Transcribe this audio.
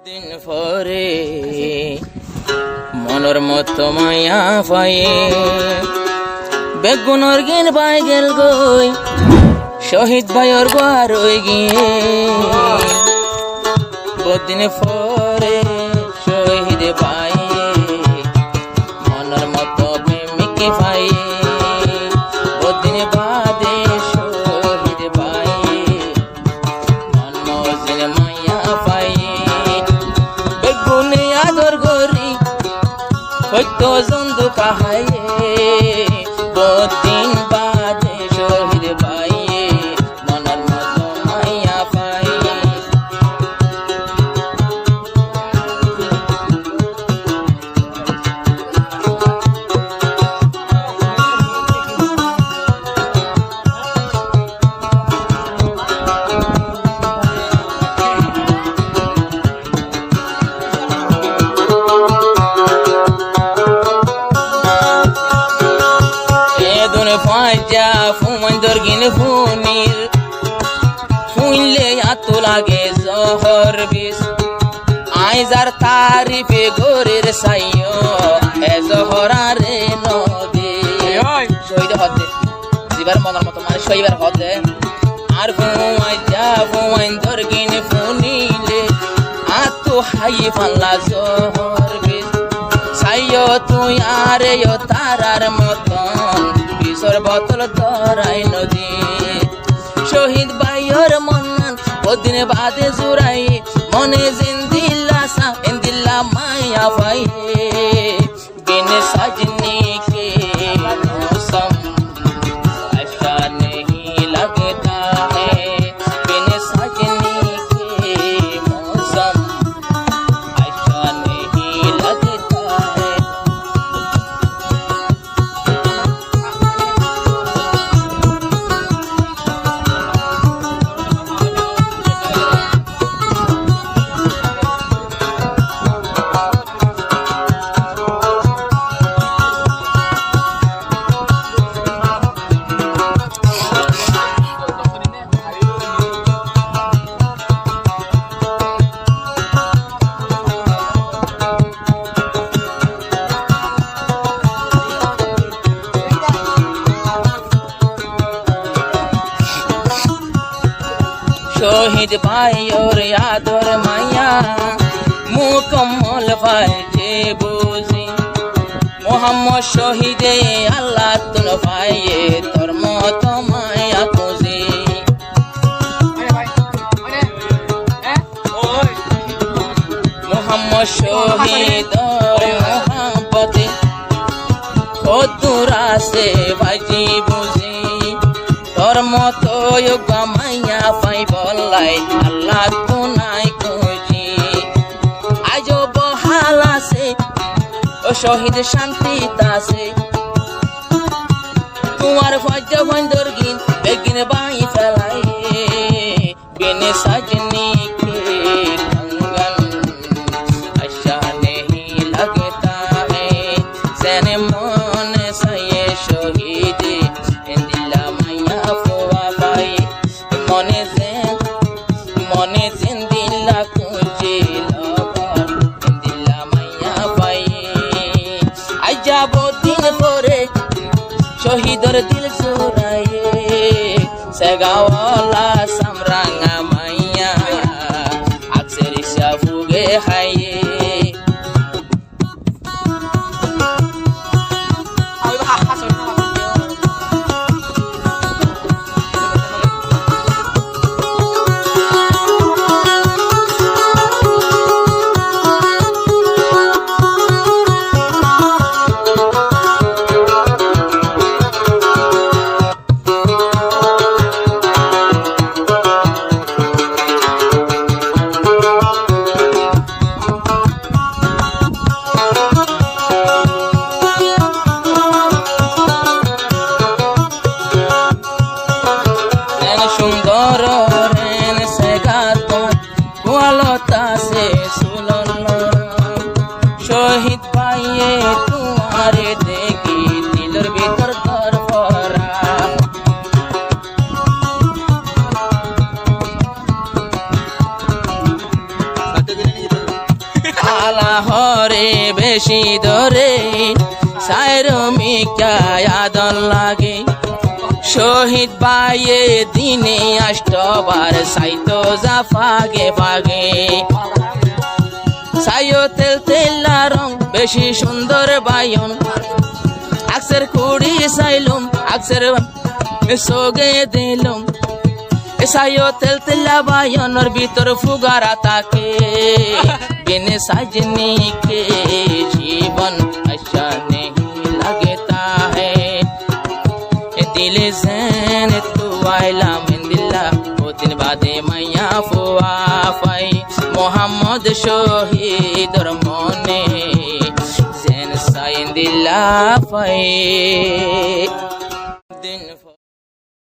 দিন পরে মনের মতো মায়া পায়ে বেগুনের গিন পাই গেল গই শহীদ ভাইয়ের ঘর হয়ে গিয়ে বহুদিন পরে শহীদ ভাই মনের মতো প্রেমিক ভাই বহুদিন বাদে শহীদ ভাই মন মজির মায়া পাই বেগুনে আদর গরি হয়তো জন্দু কাহায়ে বহুদিন বাদে শহীদ ভাই মনের মতো মায়া পাই ফাজা ফুমন্দর গিন ফুনির ফুইলে আতো লাগে জহর বিষ আইজার তারিফে গোরের সাইও এ জহরারে নদী শহীদ হতে জিবার মনের মতো মানে শহীবার হতে আর ফুমাজা ফুমন্দর গিন ফুনিলে আতো হাই ফাল্লা জহর বিষ সাইও তুই আরে ও তারার মতন বিশর বোতল ধরাই নদী শহীদ ভাইয়ের মন্নান বহুদিন বাদে জুড়াই মনে জিন্দিল্লা সা ইন্দিল্লা মায়া পাই বিন সাজনি के मौसम ऐसा नहीं लगता है बिन सजनी के मौसम ऐसा नहीं लगता है शहीद भाई और यादर माया मुकम्मल फायजे बुझी मोहम्मद शहीद अल्लाह तुन भाई तोर मत माया खुजी मोहम्मद शहीद मोहब्बत खुदरा से भाजी बुझी তোর মতো যোগ্য মাইয়া পাই বলাই আল্লাহ তো নাই খুঁজি আজ বহাল আছে ও শহীদ শান্তি আছে তোমার ফজ বন্দর গিন বেগিন বাই ফেলাই বিনে সাজনি কে कंगन अच्छा नहीं लगता है सेने मन सये शहीद इंदिला মনে জিন্দিল্লা কুঞ্জি লগন ইন্দিল্লা মাইয়া পাই আই যাব দিন পরে শহীদর দিল জোড়ায়ে সেগাওয়ালা সামরাঙ্গা মাইয়া আকসের শাফুগে হাইয়ে সুন্দর রেন সে গাত গোয়ালতা সে সুলন শহীদ পাইয়ে তোমারে দেখি দিলের ভিতর দর ভরা আলা হরে বেশি ধরে সাইরো মিকায় আদন লাগে শহীদ ভাইয়ে দিনে আষ্টবার সাইতো যা ফাগে ফাগে সাইও তেল তেলা রং বেশি সুন্দর বায়ন আকসের কুড়ি সাইলুম আকসের সোগে দিলুম সাইও তেল তেলা বায়নর ভিতর ফুগারা তাকে बिन सजनी के जीवन अच्छा नहीं लगता है दिल जैन तू आइला मिन दिल्ला वो दिन बादे मैया फुआ पाई मोहम्मद शहीद और मोने जैन साइन दिल्ला पाई दिन